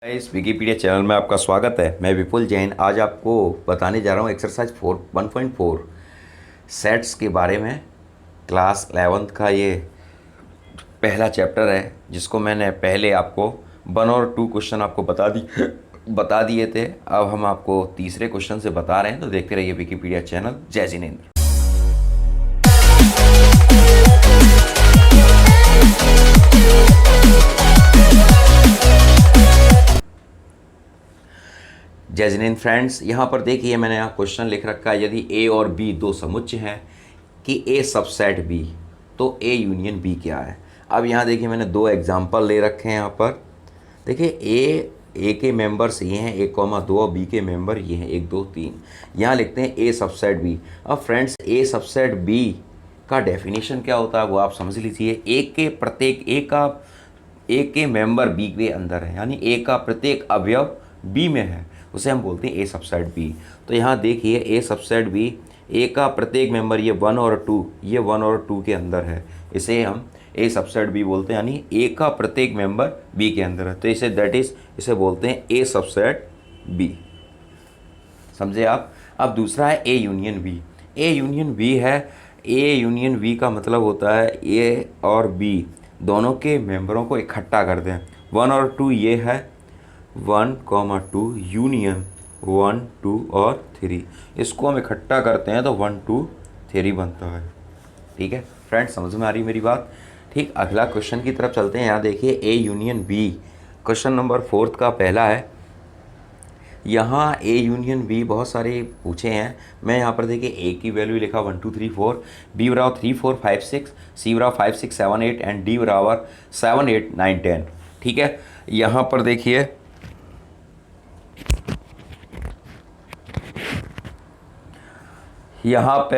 इस Wikipedia channel में आपका स्वागत है। मैं विपुल जैन आज आपको बताने जा रहा हूँ एक्सरसाइज 1.4 सेट्स के बारे में। क्लास 11th का ये पहला चैप्टर है जिसको मैंने पहले आपको 1 और 2 क्वेश्चन आपको बता दिए थे। अब हम आपको तीसरे क्वेश्चन से बता रहे हैं, तो देखते रहिए विकिपीडिया चैनल। जय जिनेंद्र। जय जिनेंद्र फ्रेंड्स, यहाँ पर देखिए मैंने यहाँ क्वेश्चन लिख रखा है, यदि ए और बी दो समुच्चय हैं कि ए सबसेट बी, तो ए यूनियन बी क्या है। अब यहाँ देखिए मैंने 2 एग्जाम्पल ले रखे हैं। यहाँ पर देखिए ए के मेंबर्स ये हैं 1,2 और बी के मेंबर ये हैं 1 2 3। यहाँ लिखते हैं ए सबसेट बी। अब फ्रेंड्स ए सबसेट बी का डेफिनेशन क्या होता है वो आप समझ लीजिए। ए के मेंबर बी के अंदर है, यानी ए का प्रत्येक अवयव बी में है, उसे हम बोलते हैं ए सबसेट बी। तो यहाँ देखिए ए सबसेट बी, ए का प्रत्येक मेंबर ये 1 और 2, ये 1 और 2 के अंदर है, इसे हम ए सबसेट बी बोलते हैं, यानी ए का प्रत्येक मेंबर बी के अंदर है, तो इसे बोलते हैं ए सबसेट बी। समझे आप। अब दूसरा है A union B. A union B है, ए यूनियन बी का मतलब होता है ए और बी दोनों के मेंबरों को इकट्ठा कर दें। 1 और 2 ये है 1, 2 यूनियन 1 2 और 3, इसको हम इकट्ठा करते हैं तो 1 2 3 बनता है। ठीक है फ्रेंड्स, समझ में आ रही मेरी बात। ठीक, अगला क्वेश्चन की तरफ चलते हैं। यहाँ देखिए A union B, question number 4 का पहला है। यहाँ ए यूनियन बी बहुत सारे पूछे हैं। मैं यहाँ पर देखिए ए की वैल्यू लिखा 1 2 3 4, बी बराबर 3 4 5 6, सी बराबर 5 6 7 8 एंड डी बराबर 7 8 9 10। ठीक है, यहाँ पर देखिए यहाँ पे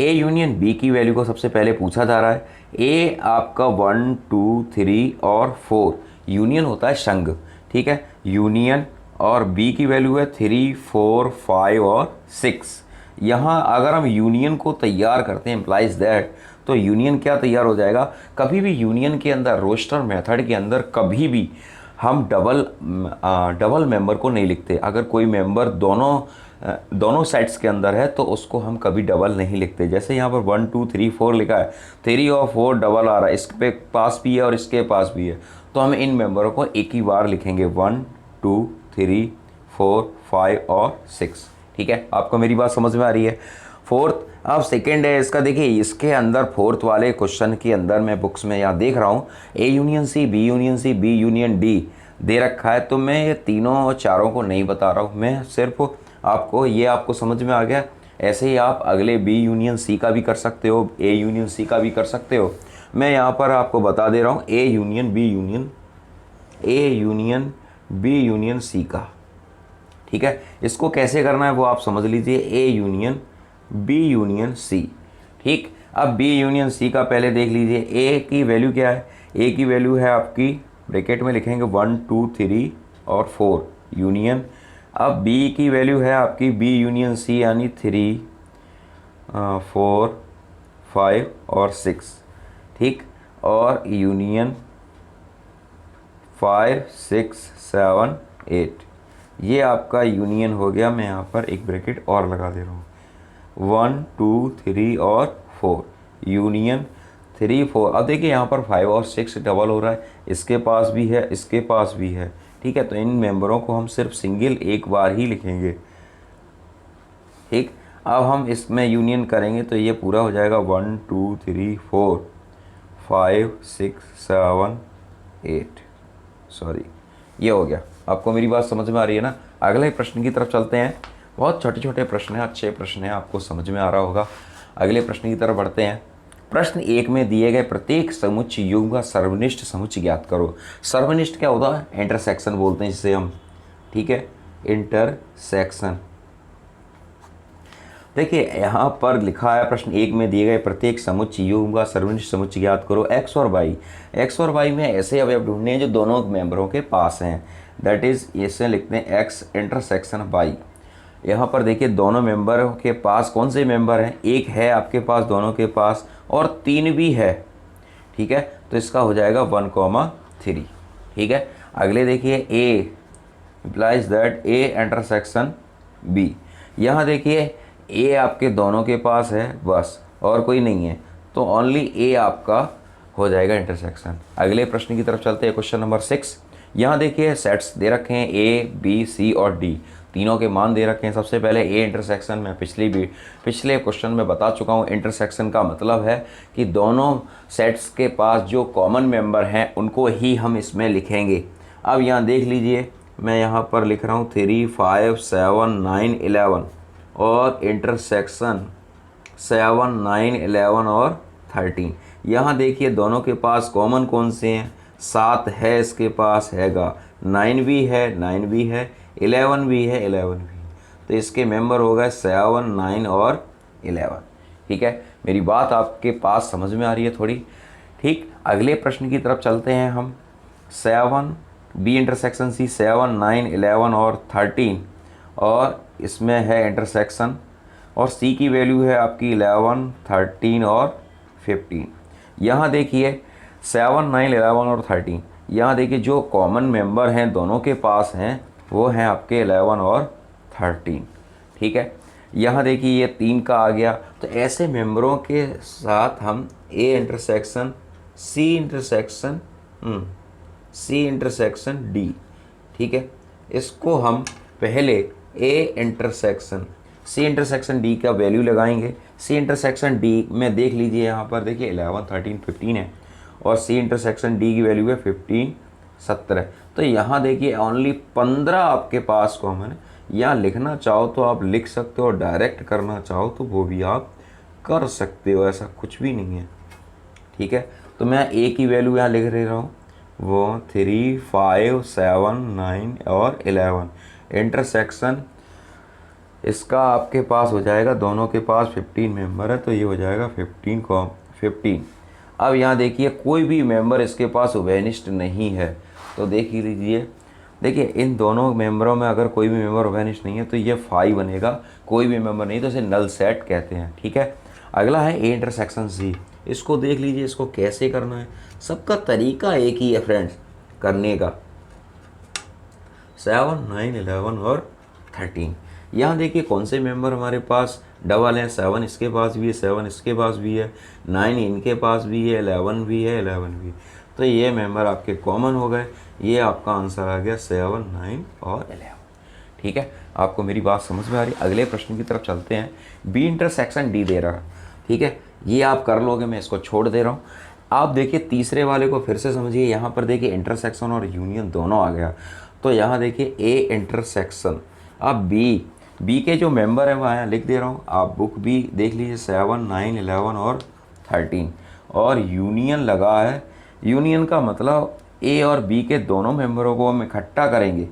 ए यूनियन बी की वैल्यू को सबसे पहले पूछा जा रहा है। ए आपका 1 2 3 और 4 यूनियन होता है संघ। ठीक है, यूनियन, और बी की वैल्यू है 3 4 5 और 6। यहाँ अगर हम यूनियन को तैयार करते हैं इम्प्लाइज दैट, तो यूनियन क्या तैयार हो जाएगा। कभी भी यूनियन के अंदर रोस्टर मेथड के अंदर कभी भी हम डबल मेंबर को नहीं लिखते। अगर कोई मेंबर दोनों सेट्स के अंदर है तो उसको हम कभी डबल नहीं लिखते। जैसे यहाँ पर 1 2 3 4 लिखा है, 3 और 4 डबल आ रहा है, इसके पास भी है और इसके पास भी है, तो हम इन मेंबरों को एक ही बार लिखेंगे 1 2 3 4 5 और 6। ठीक है, आपको मेरी बात समझ में आ रही है। फोर्थ, अब सेकेंड है इसका। देखिए इसके अंदर फोर्थ वाले क्वेश्चन के अंदर मैं बुक्स में यहाँ देख रहा हूँ A union C, B union C, B union D दे रखा है, तो मैं ये तीनों चारों को नहीं बता रहा हूँ, मैं सिर्फ आपको समझ में आ गया। ऐसे ही आप अगले बी यूनियन सी का भी कर सकते हो, ए यूनियन सी का भी कर सकते हो। मैं यहाँ पर आपको बता दे रहा हूँ A union B union C का। ठीक है, इसको कैसे करना है वो आप समझ लीजिए। A union B union C. ठीक, अब बी यूनियन सी का पहले देख लीजिए। ए की वैल्यू क्या है, ए की वैल्यू है आपकी, ब्रैकेट में लिखेंगे 1 2 3 और 4 यूनियन। अब बी की वैल्यू है आपकी बी यूनियन सी, यानी 3 4 5 और 6। ठीक, और यूनियन 5 6 7 8, ये आपका यूनियन हो गया। मैं यहाँ पर एक ब्रैकेट और लगा दे रहा हूँ, 1 2 3 और 4 यूनियन 3 4। अब देखिए यहाँ पर 5 और 6 डबल हो रहा है, इसके पास भी है, इसके पास भी है। ठीक है, तो इन मेंबरों को हम सिर्फ सिंगल एक बार ही लिखेंगे। ठीक, अब हम इसमें यूनियन करेंगे तो ये पूरा हो जाएगा 1 2 3 4 5 6 7 8, सॉरी ये हो गया। आपको मेरी बात समझ में आ रही है ना। अगले प्रश्न की तरफ चलते हैं। बहुत छोटे छोटे प्रश्न हैं, अच्छे प्रश्न हैं, आपको समझ में आ रहा होगा। अगले प्रश्न की तरफ बढ़ते हैं। प्रश्न 1 में दिए गए प्रत्येक समुच्चय युग्म का सर्वनिष्ठ समुच्चय ज्ञात करो। सर्वनिष्ठ क्या होता है, इंटरसेक्शन बोलते हैं जिसे हम। ठीक है, इंटरसेक्शन। देखिए यहाँ पर लिखा है प्रश्न 1 में दिए गए प्रत्येक समुच्चय युग्म का सर्वनिष्ठ समुच्चय ज्ञात करो। एक्स और वाई में ऐसे अवयव ढूंढने हैं जो दोनों मेंबरों के पास हैं, दैट इज इसे लिखते हैं एक्स इंटरसेक्शन वाई। यहाँ पर देखिए दोनों मेंबर के पास कौन से मेंबर हैं, एक है आपके पास दोनों के पास और 3 भी है। ठीक है, तो इसका हो जाएगा 1 3। ठीक है, अगले देखिए A implies that A intersection B. यहाँ देखिए ए आपके दोनों के पास है बस, और कोई नहीं है, तो ओनली ए आपका हो जाएगा इंटरसेक्शन। अगले प्रश्न की तरफ चलते हैं, क्वेश्चन नंबर 6। यहाँ देखिए सेट्स दे रखे हैं ए बी सी और डी, तीनों के मान दे रखे हैं। सबसे पहले ए इंटरसेक्शन में पिछले क्वेश्चन में बता चुका हूँ, इंटरसेक्शन का मतलब है कि दोनों सेट्स के पास जो कॉमन मेंबर हैं उनको ही हम इसमें लिखेंगे। अब यहाँ देख लीजिए, मैं यहाँ पर लिख रहा हूँ 3 5 7 9 11 और इंटरसेक्शन 7 9 11 और 13। यहाँ देखिए दोनों के पास कॉमन कौन से हैं, 7 है इसके पास हैगा, 9 भी है 9 भी है, 11 भी है 11 भी है, तो इसके मेंबर हो गए 7 9 और 11। ठीक है, मेरी बात आपके पास समझ में आ रही है थोड़ी। ठीक, अगले प्रश्न की तरफ चलते हैं हम। 7 बी इंटरसेक्शन सी 7 9 11 और 13, और इसमें है इंटरसेक्शन, और सी की वैल्यू है आपकी 11 13 और 15। यहाँ देखिए 7 9 11 और 13, यहाँ देखिए जो कॉमन मेंबर हैं दोनों के पास हैं वो हैं आपके 11 और 13। ठीक है, यहाँ देखिए ये 3 का आ गया, तो ऐसे मेंबरों के साथ हम A intersection C intersection D, ठीक है, इसको हम पहले A intersection C intersection D का वैल्यू लगाएंगे। सी इंटरसेक्शन डी में देख लीजिए, यहाँ पर देखिए 11 13 15 है, और सी इंटरसेक्शन डी की वैल्यू है 15 17। तो यहाँ देखिए ओनली 15 आपके पास कॉमन है। यहाँ लिखना चाहो तो आप लिख सकते हो, डायरेक्ट करना चाहो तो वो भी आप कर सकते हो, ऐसा कुछ भी नहीं है। ठीक है, तो मैं ए की वैल्यू यहाँ लिख रहा हूँ, वो 3 5 7 9 और 11। इंटरसेक्शन इसका आपके पास हो जाएगा, दोनों के पास 15 मेंबर है, तो ये हो जाएगा 15। अब यहाँ देखिए कोई भी मेंबर इसके पास उभयनिष्ठ नहीं है, तो देख लीजिए, देखिए इन दोनों मेंबरों में अगर कोई भी मेंबर उभयनिष्ठ नहीं है तो ये 5 बनेगा, कोई भी मेंबर नहीं तो इसे नल सेट कहते हैं। ठीक है, अगला है ए इंटरसेक्शन सी। इसको देख लीजिए, इसको कैसे करना है, सबका तरीका एक ही है फ्रेंड्स करने का। 7 9 11 और 13, यहाँ देखिए कौन से मेंबर हमारे पास डबल हैं, 7 इसके पास भी है, 7 इसके पास भी है, 9 इनके पास भी है, 11 भी है, 11 भी है, तो ये मेंबर आपके कॉमन हो गए। ये आपका आंसर आ गया 7 9 और 11। ठीक है, आपको मेरी बात समझ में आ रही है। अगले प्रश्न की तरफ चलते हैं। बी इंटरसेक्शन डी दे रहा है, ठीक है, ये आप कर लोगे, मैं इसको छोड़ दे रहा हूँ। आप देखिए तीसरे वाले को फिर से समझिए, यहाँ पर देखिए इंटरसेक्शन और यूनियन दोनों आ गया, तो यहाँ देखिए ए इंटरसेक्शन, अब बी के जो मेंबर हैं वहाँ यहाँ लिख दे रहा हूँ, आप बुक भी देख लीजिए 7 9 11 और 13, और यूनियन लगा है। यूनियन का मतलब ए और बी के दोनों मेंबरों को हम इकट्ठा करेंगे।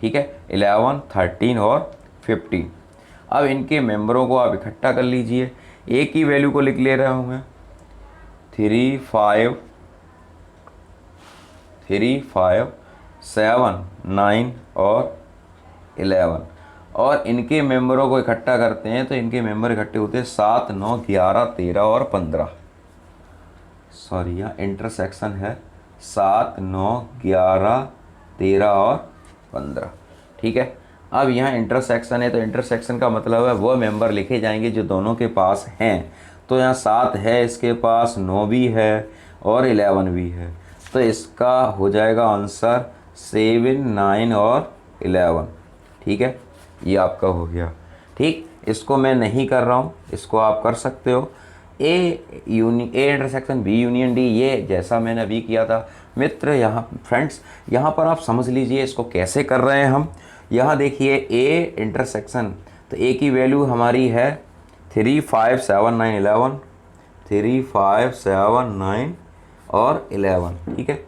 ठीक है, 11 13 और 15। अब इनके मेंबरों को आप इकट्ठा कर लीजिए। ए की वैल्यू को लिख ले रहा हूँ मैं 3 5 7 9 और 11, और इनके मेंबरों को इकट्ठा करते हैं तो इनके मेंबर इकट्ठे होते हैं 7 9 11 13 और 15। सॉरी, यहाँ इंटरसेक्शन है 7 9 11 13 और 15। ठीक है, अब यहाँ इंटरसेक्शन है, तो इंटरसेक्शन का मतलब है वो मेंबर लिखे जाएंगे जो दोनों के पास हैं। तो यहाँ 7 है इसके पास, 9 भी है और 11 भी है, तो इसका हो जाएगा आंसर 7 9 और 11। ठीक है, ये आपका हो गया। ठीक, इसको मैं नहीं कर रहा हूँ, इसको आप कर सकते हो। A intersection B union D, ये जैसा मैंने अभी किया था मित्र। यहाँ फ्रेंड्स, यहाँ पर आप समझ लीजिए इसको कैसे कर रहे हैं हम। यहाँ देखिए ए इंटरसेक्शन, तो ए की वैल्यू हमारी है 3 5 7 9 11, 3 5 7 9 और 11। ठीक है,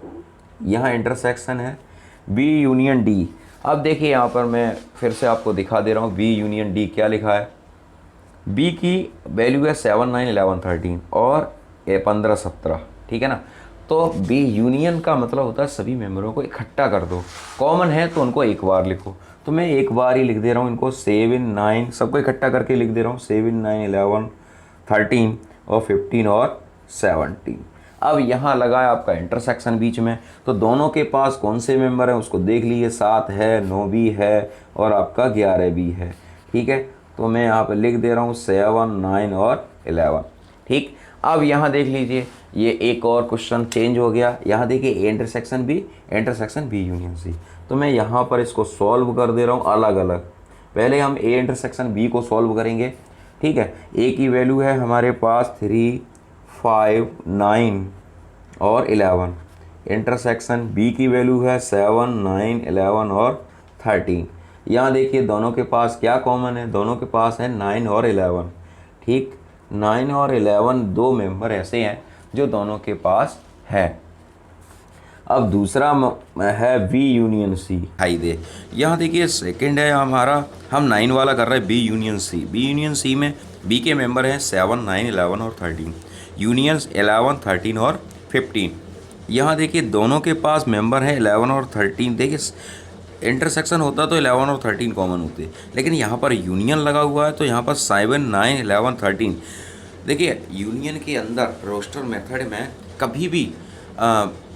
यहाँ इंटरसेक्शन है बी यूनियन डी। अब देखिए यहाँ पर मैं फिर से आपको दिखा दे रहा हूँ बी यूनियन डी क्या लिखा है। बी की वैल्यू है 7 9 11 13 और 15 17। ठीक है ना, तो बी यूनियन का मतलब होता है सभी मेंबरों को इकट्ठा कर दो, कॉमन है तो उनको एक बार लिखो। तो मैं एक बार ही लिख दे रहा हूँ इनको, 7 9 सबको इकट्ठा करके लिख दे रहा हूँ, 7 9 11 13 और 15 और 17। अब यहाँ लगा है आपका इंटरसेक्शन बीच में, तो दोनों के पास कौन से मेंबर हैं उसको देख लीजिए, 7 है, 9 भी है और आपका 11 भी है। ठीक है, तो मैं यहाँ पे लिख दे रहा हूँ 7, 9 और 11। ठीक, अब यहाँ देख लीजिए ये एक और क्वेश्चन चेंज हो गया। यहाँ देखिए A intersection B union C, तो मैं यहाँ पर इसको सॉल्व कर दे रहा हूँ अलग अलग। पहले हम ए इंटरसेक्शन बी को सॉल्व करेंगे। ठीक है, ए की वैल्यू है हमारे पास 3, 5, 9 और 11। इंटरसेक्शन बी की वैल्यू है 7, 9, 11 और 13। यहाँ देखिए दोनों के पास क्या कॉमन है, दोनों के पास है 9 और 11। ठीक, 9 और 11 दो मेंबर ऐसे हैं जो दोनों के पास है। अब दूसरा है बी यूनियन सी। आई दे, यहाँ देखिए सेकंड है हमारा, हम 9 वाला कर रहे हैं B union C. B union C में बी के मेंबर हैं 7, 9, 11 और 13। यूनियंस 11, 13 और 15। यहाँ देखिए दोनों के पास मेंबर है 11 और 13। देखिए इंटरसेक्शन होता तो 11 और 13 कॉमन होते, लेकिन यहाँ पर यूनियन लगा हुआ है तो यहाँ पर 7, 9, 11, 13। देखिए यूनियन के अंदर रोस्टर मेथड में कभी भी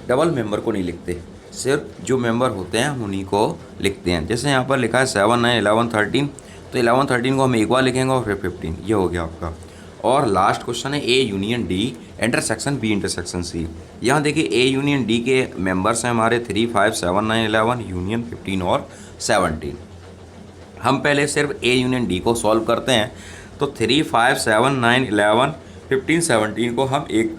डबल मेंबर को नहीं लिखते, सिर्फ जो मेंबर होते हैं हम उन्हीं को लिखते हैं। जैसे यहाँ पर लिखा है 7, 9, 11, 13, तो 11, 13 को हम एक बार लिखेंगे और फिर 15, ये हो गया आपका। और लास्ट क्वेश्चन है A union D intersection B intersection C. यहाँ देखिए ए यूनियन डी के मेंबर्स हैं हमारे 3, 5, 7, 9, 11, यूनियन 15 और 17। हम पहले सिर्फ ए यूनियन डी को सॉल्व करते हैं, तो 3, 5, 7, 9, 11, 15, 17 को हम एक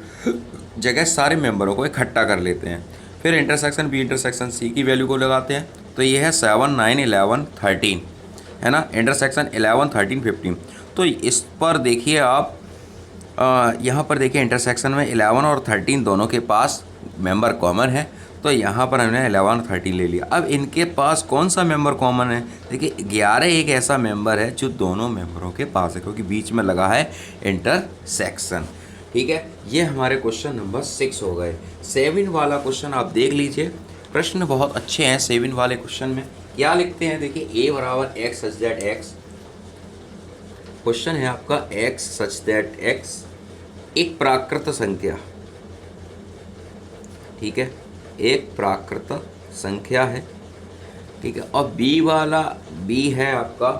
जगह सारे मेंबरों को इकट्ठा कर लेते हैं। फिर इंटरसेक्शन बी इंटरसेक्शन सी की वैल्यू को लगाते हैं, तो ये है 7, 9, 11, 13, है ना। इंटरसेक्शन 11, 13, 15। तो इस पर देखिए आप यहाँ पर देखिए इंटरसेक्शन में 11 और 13 दोनों के पास मेंबर कॉमन है, तो यहाँ पर हमने 11 और 13 ले लिया। अब इनके पास कौन सा मेंबर कॉमन है, देखिए 11 एक ऐसा मेंबर है जो दोनों मेंबरों के पास है, क्योंकि बीच में लगा है इंटरसेक्शन। ठीक है, ये हमारे क्वेश्चन नंबर 6 हो गए। 7 वाला क्वेश्चन आप देख लीजिए, प्रश्न बहुत अच्छे हैं। 7 वाले क्वेश्चन में क्या लिखते हैं, देखिए ए बराबर x such that x. Question है आपका एक्स सच दैट एक्स एक प्राकृत संख्या, ठीक है, एक प्राकृत संख्या है। ठीक है, और बी वाला बी है आपका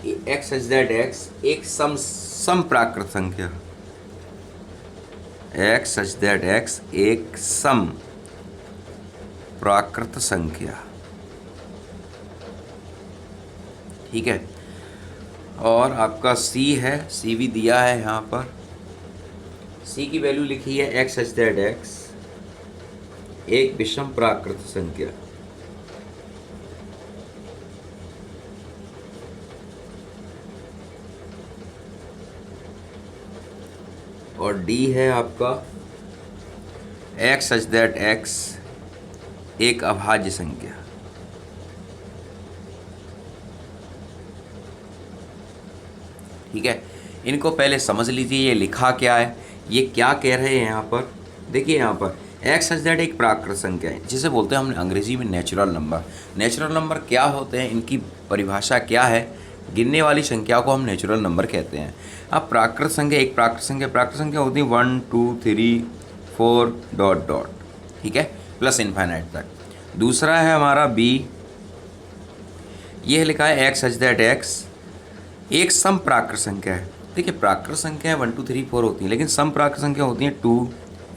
एक्स सच दैट एक्स एक सम प्राकृत संख्या। एक्स सच दैट एक्स एक सम प्राकृत संख्या। ठीक है, और आपका सी है, सी भी दिया है यहाँ पर। सी की वैल्यू लिखी है एक्स सच दैट एक्स एक विषम प्राकृत संख्या। और डी है आपका एक्स सच दैट एक्स एक अभाज्य संख्या। ठीक है, इनको पहले समझ लीजिए ये लिखा क्या है, ये क्या कह रहे हैं यहाँ पर। देखिए यहाँ पर एक्स सच दैट एक प्राकृत संख्या है, जिसे बोलते हैं हमने अंग्रेजी में नेचुरल नंबर। नेचुरल नंबर क्या होते हैं, इनकी परिभाषा क्या है, गिनने वाली संख्या को हम नेचुरल नंबर कहते हैं। अब प्राकृत संख्या एक प्राकृत संख्या होती है 1, 2, 3, 4 डॉट डॉट, ठीक है, प्लस इनफाइनाइट तक। दूसरा है हमारा बी, यह लिखा है एक्स सच दैट एक्स एक सम प्राकृत संख्या है। देखिए प्राकृत संख्या 1, 2, 3, 4 होती हैं, लेकिन सम प्राकृत संख्या होती हैं 2,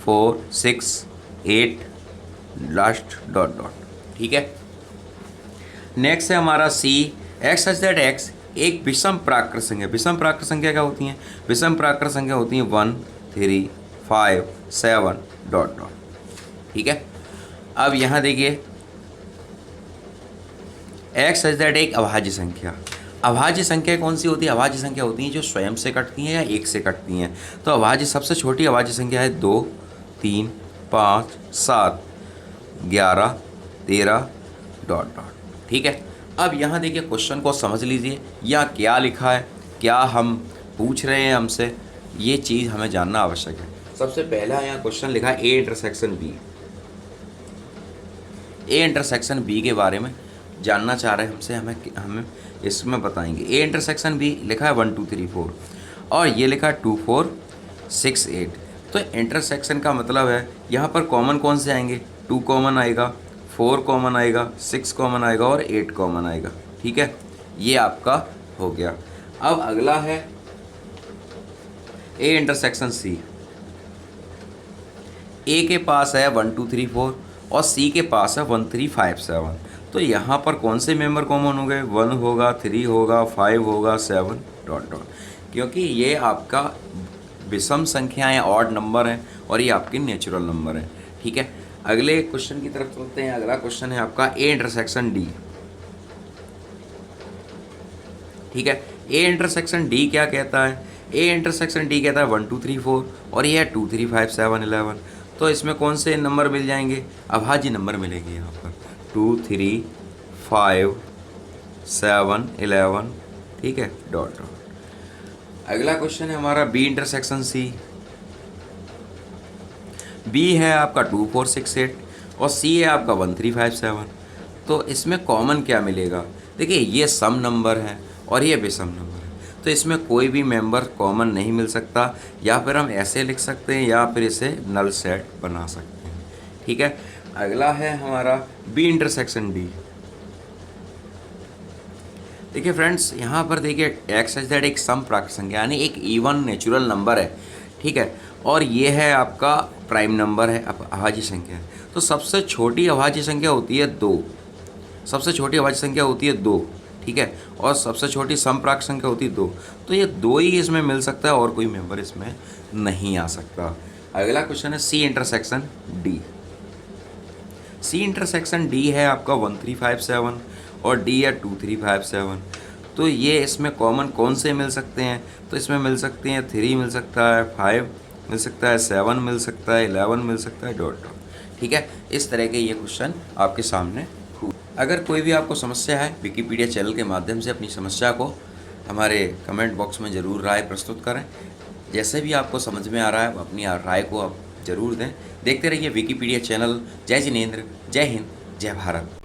4, 6, 8 लास्ट डॉट डॉट। ठीक है, नेक्स्ट है हमारा सी एक्स सच दैट एक्स एक विषम प्राकृत संख्या। विषम प्राकृत संख्या क्या होती हैं, विषम प्राकृत संख्या होती हैं 1, 3, 5, 7 डॉट डॉट। ठीक है, अब यहाँ देखिए एक्स सच दैट एक अभाज्य संख्या। अभाज्य संख्या कौन सी होती है, अभाज्य संख्या होती हैं जो स्वयं से कटती हैं या एक से कटती हैं। तो अभाज्य सबसे छोटी अभाज्य संख्या है 2, 3, 5, 7, 11, 13 डॉट डॉट। ठीक है, अब यहाँ देखिए क्वेश्चन को समझ लीजिए, यहाँ क्या लिखा है, क्या हम पूछ रहे हैं हमसे, ये चीज़ हमें जानना आवश्यक है। सबसे पहला यहाँ क्वेश्चन लिखा है A intersection B. A intersection B के बारे में जानना चाह रहे हैं हमसे, हमें इसमें बताएंगे। ए इंटरसेक्शन बी लिखा है 1, 2, 3, 4 और ये लिखा है 2, 4, 6, 8। तो इंटरसेक्शन का मतलब है यहाँ पर कॉमन कौन से आएंगे, 2 कॉमन आएगा, 4 कॉमन आएगा, 6 कॉमन आएगा और 8 कॉमन आएगा। ठीक है, ये आपका हो गया। अब अगला है ए इंटरसेक्शन सी। ए के पास है 1 2 3 4 और सी के पास है 1 3 5 7। तो यहाँ पर कौन से मेंबर कॉमन हो गए, 1 होगा, 3 होगा, 5 होगा, 7 डॉट डॉट, क्योंकि ये आपका विषम संख्याएं, ऑड नंबर हैं और ये आपके नेचुरल नंबर हैं। ठीक है, अगले क्वेश्चन की तरफ चलते हैं। अगला क्वेश्चन है आपका ए इंटरसेक्शन डी। ठीक है, ए इंटरसेक्शन डी क्या कहता है, ए इंटरसेक्शन डी कहता है 1 2 3 4 और ये है 2 3 5 7 11। तो इसमें कौन से नंबर मिल जाएंगे, अभाज्य नंबर मिलेंगे यहाँ पर 2 3 5 7 11। ठीक है, डॉट डॉट। अगला क्वेश्चन है हमारा बी इंटरसेक्शन सी। बी है आपका 2 4 6 8 और सी है आपका 1 3 5 7। तो इसमें कॉमन क्या मिलेगा, देखिए ये सम नंबर है और ये विषम नंबर है, तो इसमें कोई भी मेंबर कॉमन नहीं मिल सकता। या फिर हम ऐसे लिख सकते हैं या फिर इसे नल सेट बना सकते हैं। ठीक है, अगला है हमारा बी इंटरसेक्शन डी। देखिए फ्रेंड्स, यहाँ पर देखिए एक्स एच जेड एक सम प्राकृत संख्या यानी एक इवन नेचुरल नंबर है। ठीक है, और ये है आपका प्राइम नंबर है, अभाज्य संख्या है। तो सबसे छोटी अभाज्य संख्या होती है 2, सबसे छोटी अभाज्य संख्या होती है 2। ठीक है, और सबसे छोटी सम प्राकृत संख्या होती है 2। तो ये 2 ही इसमें मिल सकता है और कोई मेंबर इसमें नहीं आ सकता। अगला क्वेश्चन है C intersection D. C intersection D है आपका 1 3 5 7 और डी है 2 3 5 7। तो ये इसमें कॉमन कौन से मिल सकते हैं, तो इसमें मिल सकते हैं 3 मिल सकता है, 5 मिल सकता है, 7 मिल सकता है, 11 मिल सकता है, डॉट डॉट। ठीक है, इस तरह के ये क्वेश्चन आपके सामने। अगर कोई भी आपको समस्या है, विकिपीडिया चैनल के माध्यम से अपनी समस्या को हमारे कमेंट बॉक्स में ज़रूर राय प्रस्तुत करें। जैसे भी आपको समझ में आ रहा है अपनी राय को आप ज़रूर दें। देखते रहिए विकिपीडिया चैनल। जय जिनेंद्र, जय हिंद, जय भारत।